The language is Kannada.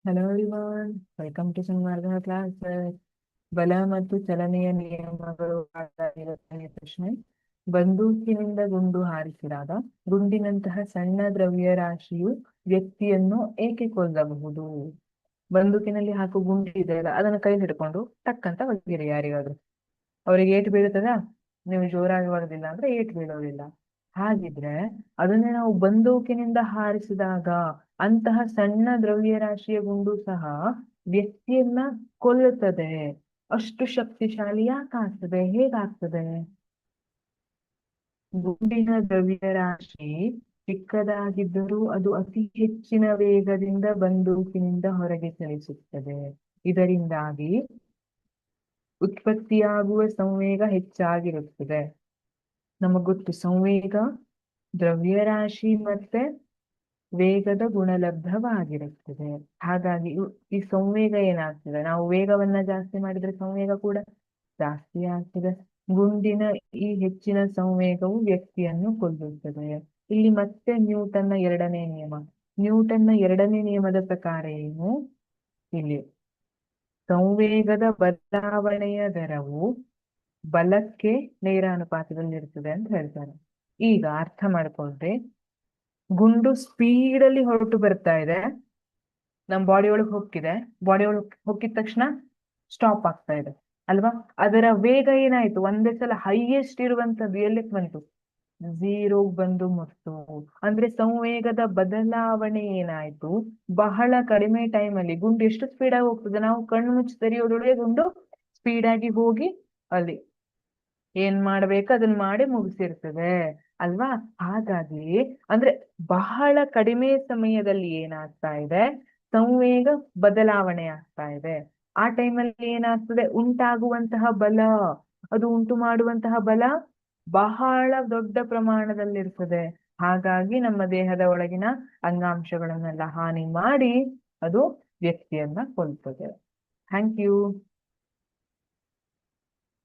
Hello everyone, welcome to Sanmarga classes. ಬಲ ಮತ್ತು ಚಲನೆಯ ನಿಯಮಗಳು ಪಾಠ 50ನೇ ಪ್ರಶ್ನೆ. ಬಂದೂಕಿನಿಂದ ಗುಂಡು ಹಾರಿಸಿದಾಗ ಗುಂಡಿನಂತಹ ಸಣ್ಣ ದ್ರವ್ಯರಾಶಿಯು ವ್ಯಕ್ತಿಯನ್ನು ಏಕೆ ಕೊಲ್ಲಬಹುದು? ಬಂದೂಕಿನಲ್ಲಿ ಹಾಕೋ ಗುಂಡು ಇದೆ ಅಲ್ಲ, ಅದನ್ನ ಕೈಲಿ ಹಿಡ್ಕೊಂಡು ಟಕ್ ಅಂತ ಒಗೆಯಿರಿ ಯಾರಿಗಾದ್ರು. ಅವ್ರಿಗೆ ಏಟು ಬೀಳುತ್ತದ? ನೀವು ಜೋರಾಗಿ ಹೊಡೆದಿಲ್ಲ ಅಂದ್ರೆ ಏಟು ಬೀಳೋದಿಲ್ಲ. ಹಾಗಿದ್ರೆ ಅದನ್ನೇ ನಾವು ಬಂದೂಕಿನಿಂದ ಹಾರಿಸಿದಾಗ ಅಂತಹ ಸಣ್ಣ ದ್ರವ್ಯರಾಶಿಯ ಗುಂಡು ಸಹ ವ್ಯಕ್ತಿಯನ್ನ ಕೊಲ್ಲುತ್ತದೆ. ಅಷ್ಟು ಶಕ್ತಿಶಾಲಿ ಯಾಕಾಗ್ತದೆ? ಹೇಗಾಗ್ತದೆ? ಗುಂಡಿನ ದ್ರವ್ಯರಾಶಿ ಚಿಕ್ಕದಾಗಿದ್ದರೂ ಅದು ಅತಿ ಹೆಚ್ಚಿನ ವೇಗದಿಂದ ಬಂದೂಕಿನಿಂದ ಹೊರಗೆ ಚಲಿಸುತ್ತದೆ. ಇದರಿಂದಾಗಿ ಉತ್ಪತ್ತಿಯಾಗುವ ಸಂವೇಗ ಹೆಚ್ಚಾಗಿರುತ್ತದೆ. ನಮಗ್ ಗೊತ್ತು, ಸಂವೇಗ ದ್ರವ್ಯರಾಶಿ ಮತ್ತೆ ವೇಗದ ಗುಣಲಬ್ಧವಾಗಿರುತ್ತದೆ. ಹಾಗಾಗಿ ಈ ಸಂವೇಗ ಏನಾಗ್ತದೆ, ನಾವು ವೇಗವನ್ನ ಜಾಸ್ತಿ ಮಾಡಿದ್ರೆ ಸಂವೇಗ ಕೂಡ ಜಾಸ್ತಿ ಆಗ್ತದೆ. ಗುಂಡಿನ ಈ ಹೆಚ್ಚಿನ ಸಂವೇಗವು ವ್ಯಕ್ತಿಯನ್ನು ಕೊಲ್ಲುತ್ತದೆ. ಇಲ್ಲಿ ಮತ್ತೆ ನ್ಯೂಟನ್ನ ಎರಡನೇ ನಿಯಮ. ನ್ಯೂಟನ್ನ ಎರಡನೇ ನಿಯಮದ ಪ್ರಕಾರ ಏನು? ಇಲ್ಲಿ ಸಂವೇಗದ ಬದಲಾವಣೆಯ ದರವು ಬಲಕ್ಕೆ ನೇರ ಅನುಪಾತದಲ್ಲಿರ್ತದೆ ಅಂತ ಹೇಳ್ತಾರೆ. ಈಗ ಅರ್ಥ ಮಾಡ್ಕೊಂಡ್ರೆ, ಗುಂಡು ಸ್ಪೀಡಲ್ಲಿ ಹೊರಟು ಬರ್ತಾ ಇದೆ, ನಮ್ ಬಾಡಿ ಒಳಗೆ ಹೊಕ್ಕಿದೆ, ಬಾಡಿ ಒಳಗೆ ಹೊಕ್ಕಿದ ತಕ್ಷಣ ಸ್ಟಾಪ್ ಆಗ್ತಾ ಇದೆ ಅಲ್ವಾ? ಅದರ ವೇಗ ಏನಾಯ್ತು? ಒಂದೇ ಸಲ ಹೈಯೆಸ್ಟ್ ಇರುವಂತದ್ದು ಎಲ್ಲಕ್ಕೆ ಬಂತು? ಝೀರೋ ಬಂದು ಮುಟ್ತು. ಅಂದ್ರೆ ಸಂವೇಗದ ಬದಲಾವಣೆ ಏನಾಯ್ತು? ಬಹಳ ಕಡಿಮೆ ಟೈಮ್ ಅಲ್ಲಿ ಗುಂಡು ಎಷ್ಟು ಸ್ಪೀಡ್ ಆಗಿ ಹೋಗ್ತದೆ? ನಾವು ಕಣ್ಣು ಮುಚ್ಚಿ ತೆರೆಯೋದ್ರೊಳಗೆ ಗುಂಡು ಸ್ಪೀಡ್ ಆಗಿ ಹೋಗಿ ಅಲ್ಲಿ ಏನ್ ಮಾಡ್ಬೇಕು ಅದನ್ನ ಮಾಡಿ ಮುಗಿಸಿರ್ತದೆ ಅಲ್ವಾ? ಹಾಗಾಗಿ ಅಂದ್ರೆ ಬಹಳ ಕಡಿಮೆ ಸಮಯದಲ್ಲಿ ಏನಾಗ್ತಾ ಇದೆ? ಸಂವೇಗ ಬದಲಾವಣೆ ಆಗ್ತಾ ಇದೆ. ಆ ಟೈಮಲ್ಲಿ ಏನಾಗ್ತದೆ? ಉಂಟಾಗುವಂತಹ ಬಲ, ಅದು ಉಂಟು ಮಾಡುವಂತಹ ಬಲ ಬಹಳ ದೊಡ್ಡ ಪ್ರಮಾಣದಲ್ಲಿರ್ತದೆ. ಹಾಗಾಗಿ ನಮ್ಮ ದೇಹದ ಒಳಗಿನ ಅಂಗಾಂಶಗಳನ್ನೆಲ್ಲ ಹಾನಿ ಮಾಡಿ ಅದು ವ್ಯಕ್ತಿಯನ್ನ ಕೊಲ್ತದೆ. Thank you.